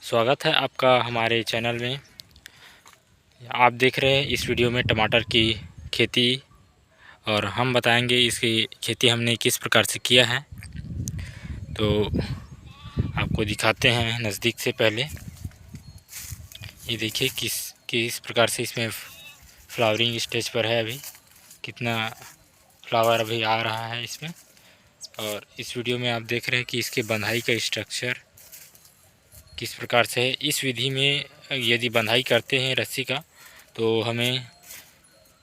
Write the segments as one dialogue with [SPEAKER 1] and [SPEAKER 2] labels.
[SPEAKER 1] स्वागत है आपका हमारे चैनल में। आप देख रहे हैं इस वीडियो में टमाटर की खेती और हम बताएंगे इसकी खेती हमने किस प्रकार से किया है। तो आपको दिखाते हैं नज़दीक से। पहले ये देखिए किस प्रकार से इसमें फ्लावरिंग स्टेज पर है। अभी कितना फ्लावर अभी आ रहा है इसमें। और इस वीडियो में आप देख रहे हैं कि इसके बंधाई का स्ट्रक्चर किस प्रकार से है। इस विधि में यदि बंधाई करते हैं रस्सी का तो हमें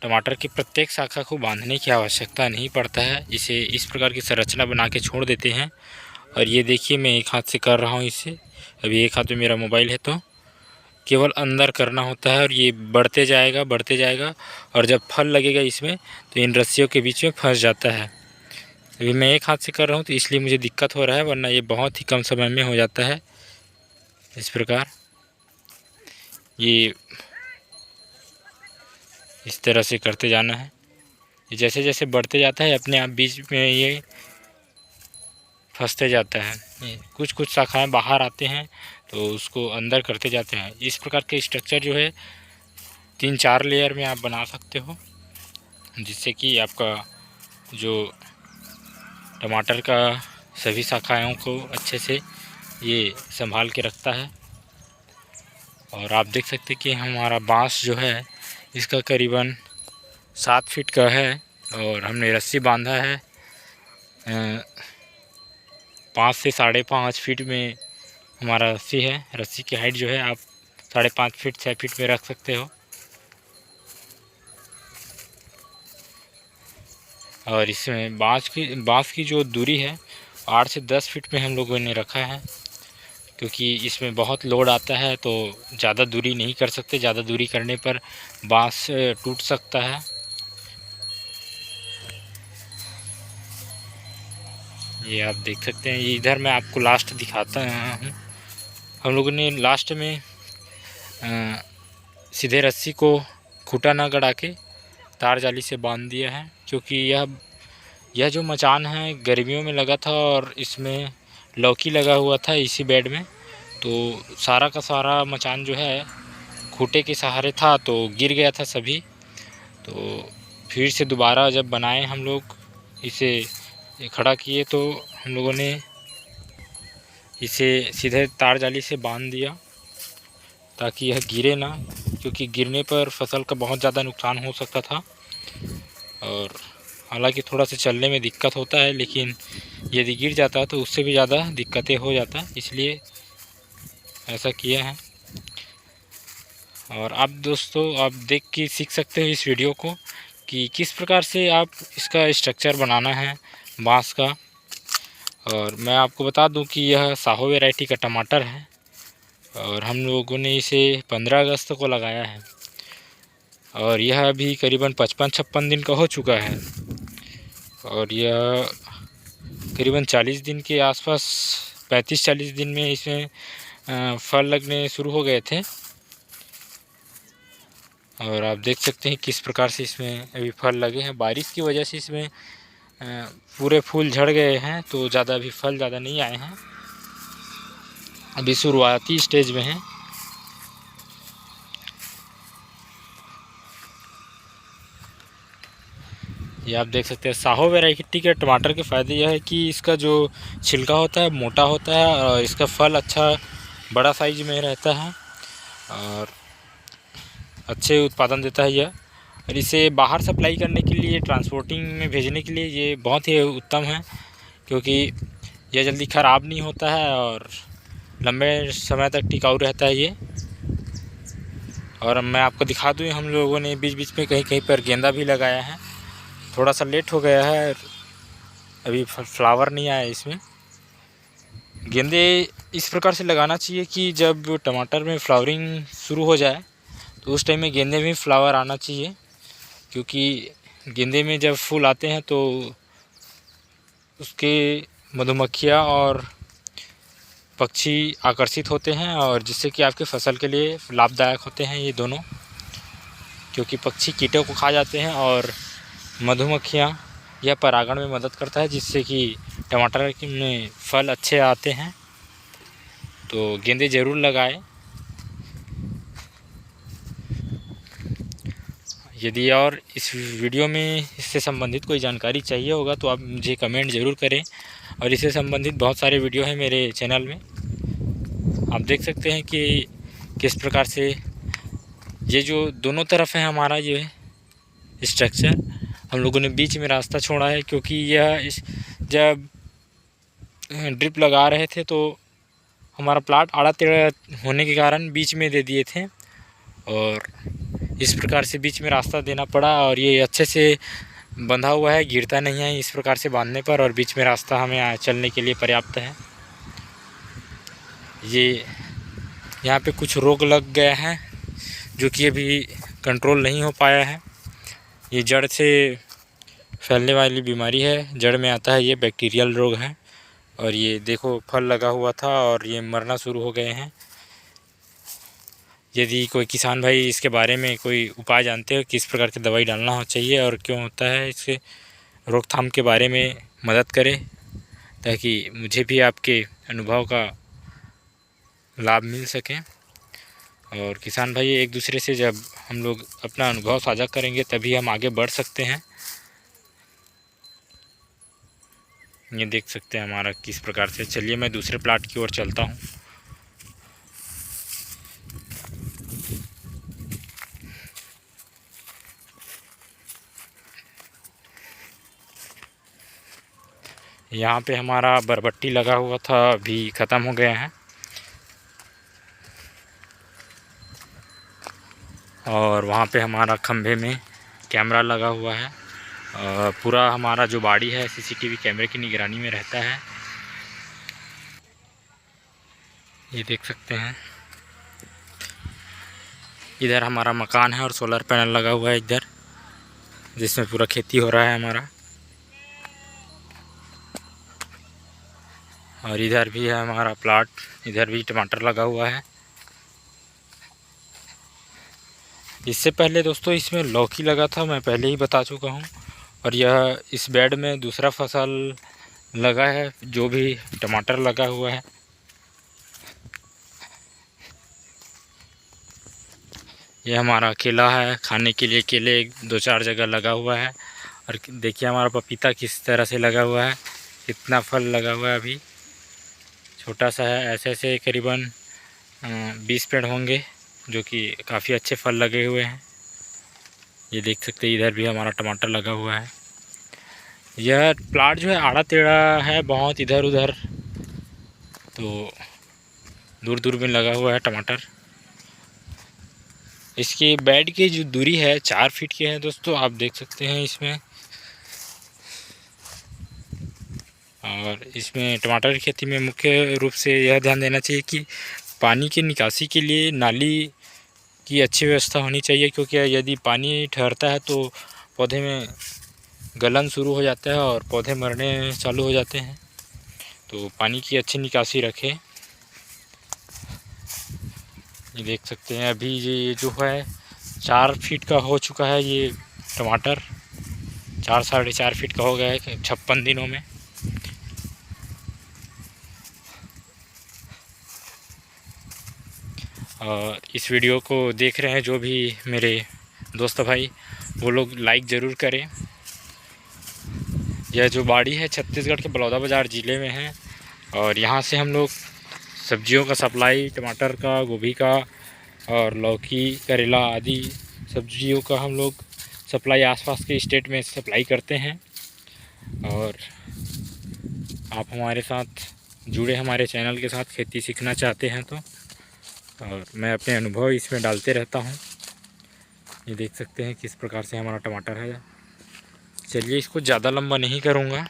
[SPEAKER 1] टमाटर की प्रत्येक शाखा को बांधने की आवश्यकता नहीं पड़ता है। इसे इस प्रकार की संरचना बना के छोड़ देते हैं। और ये देखिए मैं एक हाथ से कर रहा हूँ इसे। अभी एक हाथ में मेरा मोबाइल है तो केवल अंदर करना होता है और ये बढ़ते जाएगा और जब फल लगेगा इसमें तो इन रस्सियों के बीच में फंस जाता है। अभी मैं एक हाथ से कर रहा हूँ तो इसलिए मुझे दिक्कत हो रहा है, वरना ये बहुत ही कम समय में हो जाता है। इस प्रकार ये इस तरह से करते जाना है। जैसे जैसे बढ़ते जाता है अपने आप बीच में ये फंसते जाता है। कुछ कुछ शाखाएं बाहर आते हैं तो उसको अंदर करते जाते हैं। इस प्रकार के स्ट्रक्चर जो है 3-4 लेयर में आप बना सकते हो, जिससे कि आपका जो टमाटर का सभी शाखाओं को अच्छे से ये संभाल के रखता है। और आप देख सकते हैं कि हमारा बांस जो है इसका करीबन 7 फीट का है और हमने रस्सी बांधा है 5 से 5.5 फीट में हमारा रस्सी है। रस्सी की हाइट जो है आप 5.5 फीट 6 फीट में रख सकते हो। और इसमें बांस की जो दूरी है 8 से 10 फीट में हम लोगों ने रखा है, क्योंकि इसमें बहुत लोड आता है तो ज़्यादा दूरी नहीं कर सकते। ज़्यादा दूरी करने पर बांस टूट सकता है। ये आप देख सकते हैं। ये इधर मैं आपको लास्ट दिखाता हूँ। हम लोगों ने लास्ट में सीधे रस्सी को खूंटा ना गड़ा के तार जाली से बांध दिया है, क्योंकि यह जो मचान है गर्मियों में लगा था और इसमें लौकी लगा हुआ था इसी बेड में, तो सारा का सारा मचान जो है खूंटे के सहारे था तो गिर गया था सभी। तो फिर से दोबारा जब बनाए हम लोग इसे खड़ा किए तो हम लोगों ने इसे सीधे तार जाली से बांध दिया ताकि यह गिरे ना, क्योंकि गिरने पर फसल का बहुत ज़्यादा नुकसान हो सकता था। और हालांकि थोड़ा सा चलने में दिक्कत होता है, लेकिन यदि गिर जाता है तो उससे भी ज़्यादा दिक्कतें हो जाता है, इसलिए ऐसा किया है। और आप दोस्तों आप देख के सीख सकते हो इस वीडियो को कि किस प्रकार से आप इसका स्ट्रक्चर बनाना है बांस का। और मैं आपको बता दूं कि यह साहो वैरायटी का टमाटर है और हम लोगों ने इसे 15 अगस्त को लगाया है और यह अभी करीबन 55-56 दिन का हो चुका है। और यह करीबन 40 दिन के आसपास 35-40 दिन में इसमें फल लगने शुरू हो गए थे। और आप देख सकते हैं किस प्रकार से इसमें अभी फल लगे हैं। बारिश की वजह से इसमें पूरे फूल झड़ गए हैं तो ज़्यादा अभी फल ज़्यादा नहीं आए हैं, अभी शुरुआती स्टेज में हैं। ये आप देख सकते हैं साहो वैरायटी के टमाटर के फ़ायदे यह है कि इसका जो छिलका होता है मोटा होता है और इसका फल अच्छा बड़ा साइज में रहता है और अच्छे उत्पादन देता है यह। और इसे बाहर सप्लाई करने के लिए, ट्रांसपोर्टिंग में भेजने के लिए ये बहुत ही उत्तम है, क्योंकि यह जल्दी ख़राब नहीं होता है और लंबे समय तक टिकाऊ रहता है ये। और मैं आपको दिखा दूँ, हम लोगों ने बीच बीच में कहीं कहीं पर गेंदा भी लगाया है। थोड़ा सा लेट हो गया है, अभी फ्लावर नहीं आया इसमें। गेंदे इस प्रकार से लगाना चाहिए कि जब टमाटर में फ्लावरिंग शुरू हो जाए तो उस टाइम में गेंदे में फ्लावर आना चाहिए, क्योंकि गेंदे में जब फूल आते हैं तो उसके मधुमक्खियाँ और पक्षी आकर्षित होते हैं और जिससे कि आपके फसल के लिए लाभदायक होते हैं ये दोनों, क्योंकि पक्षी कीटों को खा जाते हैं और मधुमक्खियाँ यह परागण में मदद करता है, जिससे कि टमाटर में फल अच्छे आते हैं। तो गेंदे ज़रूर लगाएं। यदि और इस वीडियो में इससे संबंधित कोई जानकारी चाहिए होगा तो आप मुझे कमेंट ज़रूर करें। और इससे संबंधित बहुत सारे वीडियो हैं मेरे चैनल में, आप देख सकते हैं कि किस प्रकार से ये जो दोनों तरफ है हमारा ये स्ट्रक्चर, हम लोगों ने बीच में रास्ता छोड़ा है, क्योंकि यह जब ड्रिप लगा रहे थे तो हमारा प्लाट आड़ा टेढ़ा होने के कारण बीच में दे दिए थे, और इस प्रकार से बीच में रास्ता देना पड़ा। और ये अच्छे से बंधा हुआ है, गिरता नहीं है इस प्रकार से बांधने पर, और बीच में रास्ता हमें चलने के लिए पर्याप्त है। ये यहाँ पे कुछ रोग लग गया है जो कि अभी कंट्रोल नहीं हो पाया है। ये जड़ से फैलने वाली बीमारी है, जड़ में आता है, ये बैक्टीरियल रोग है। और ये देखो फल लगा हुआ था और ये मरना शुरू हो गए हैं। यदि कोई किसान भाई इसके बारे में कोई उपाय जानते हो, किस प्रकार की दवाई डालना हो चाहिए और क्यों होता है, इसके रोकथाम के बारे में मदद करें, ताकि मुझे भी आपके अनुभव का लाभ मिल सके। और किसान भाई एक दूसरे से जब हम लोग अपना अनुभव साझा करेंगे तभी हम आगे बढ़ सकते हैं। ये देख सकते हैं हमारा किस प्रकार से। चलिए मैं दूसरे प्लाट की ओर चलता हूँ। यहाँ पे हमारा बरबट्टी लगा हुआ था, अभी ख़त्म हो गया है। और वहाँ पे हमारा खंभे में कैमरा लगा हुआ है। पूरा हमारा जो बाड़ी है सीसीटीवी कैमरे की निगरानी में रहता है। ये देख सकते हैं इधर हमारा मकान है और सोलर पैनल लगा हुआ है इधर, जिसमें पूरा खेती हो रहा है हमारा। और इधर भी है हमारा प्लाट, इधर भी टमाटर लगा हुआ है। इससे पहले दोस्तों इसमें लौकी लगा था, मैं पहले ही बता चुका हूँ। और यह इस बेड में दूसरा फसल लगा है, जो भी टमाटर लगा हुआ है। यह हमारा केला है, खाने के लिए केले 2-4 जगह लगा हुआ है। और देखिए हमारा पपीता किस तरह से लगा हुआ है, कितना फल लगा हुआ है। अभी छोटा सा है, ऐसे ऐसे करीबन 20 पेड़ होंगे जो कि काफ़ी अच्छे फल लगे हुए हैं। ये देख सकते हैं इधर भी हमारा टमाटर लगा हुआ है। यह प्लाट जो है आड़ा टेढ़ा है बहुत, इधर उधर तो दूर दूर में लगा हुआ है टमाटर। इसकी बेड की जो दूरी है 4 फीट की है दोस्तों, आप देख सकते हैं इसमें। और इसमें टमाटर की खेती में मुख्य रूप से यह ध्यान देना चाहिए कि पानी की निकासी के लिए नाली की अच्छी व्यवस्था होनी चाहिए, क्योंकि यदि पानी ठहरता है तो पौधे में गलन शुरू हो जाता है और पौधे मरने चालू हो जाते हैं। तो पानी की अच्छी निकासी रखें। ये देख सकते हैं अभी ये जो है 4 फीट का हो चुका है, ये टमाटर 4-4.5 फीट का हो गया है 56 दिनों में। और इस वीडियो को देख रहे हैं जो भी मेरे दोस्त भाई, वो लोग लाइक ज़रूर करें। यह जो बाड़ी है छत्तीसगढ़ के बलौदाबाजार ज़िले में है, और यहाँ से हम लोग सब्जियों का सप्लाई, टमाटर का, गोभी का और लौकी, करेला आदि सब्जियों का हम लोग सप्लाई आसपास के स्टेट में सप्लाई करते हैं। और आप हमारे साथ जुड़े, हमारे चैनल के साथ खेती सीखना चाहते हैं तो, और मैं अपने अनुभव इसमें डालते रहता हूँ। ये देख सकते हैं किस प्रकार से हमारा टमाटर है। चलिए इसको ज़्यादा लंबा नहीं करूँगा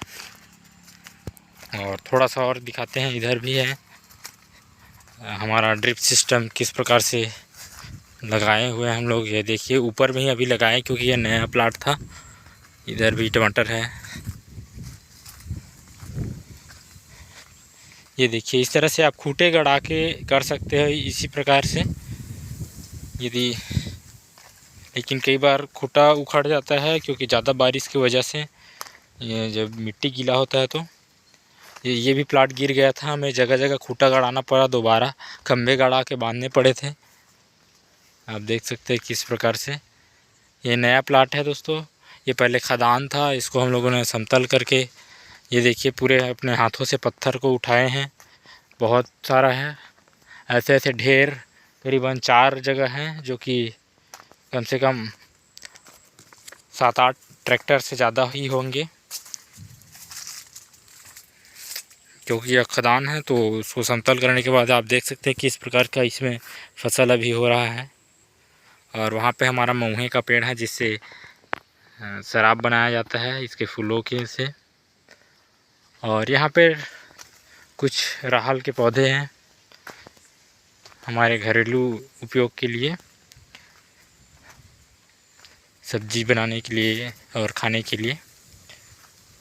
[SPEAKER 1] और थोड़ा सा और दिखाते हैं। इधर भी है हमारा ड्रिप सिस्टम किस प्रकार से लगाए हुए हैं हम लोग। ये देखिए ऊपर में ही अभी लगाए क्योंकि ये नया प्लाट था। इधर भी टमाटर है। ये देखिए इस तरह से आप खूंटे गड़ा के कर सकते हो इसी प्रकार से यदि, लेकिन कई बार खूंटा उखड़ जाता है क्योंकि ज़्यादा बारिश की वजह से। ये जब मिट्टी गीला होता है तो ये भी प्लाट गिर गया था, हमें जगह जगह खूंटा गड़ाना पड़ा, दोबारा खंभे गड़ा के बांधने पड़े थे। आप देख सकते हैं किस प्रकार से ये नया प्लाट है दोस्तों। ये पहले खदान था, इसको हम लोगों ने समतल करके, ये देखिए पूरे अपने हाथों से पत्थर को उठाए हैं। बहुत सारा है, ऐसे ऐसे ढेर करीबन 4 जगह हैं, जो कि कम से कम 7-8 ट्रैक्टर से ज़्यादा ही होंगे, क्योंकि यह खदान है। तो उसको समतल करने के बाद आप देख सकते हैं किस प्रकार का इसमें फसल अभी हो रहा है। और वहाँ पे हमारा महुए का पेड़ है, जिससे शराब बनाया जाता है इसके फूलों के से। और यहाँ पे कुछ राहल के पौधे हैं हमारे घरेलू उपयोग के लिए, सब्जी बनाने के लिए और खाने के लिए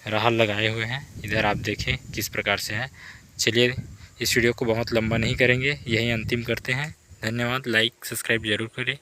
[SPEAKER 1] राहल लगाए हुए हैं। इधर आप देखें किस प्रकार से है। चलिए इस वीडियो को बहुत लंबा नहीं करेंगे, यही अंतिम करते हैं। धन्यवाद। लाइक सब्सक्राइब ज़रूर करें।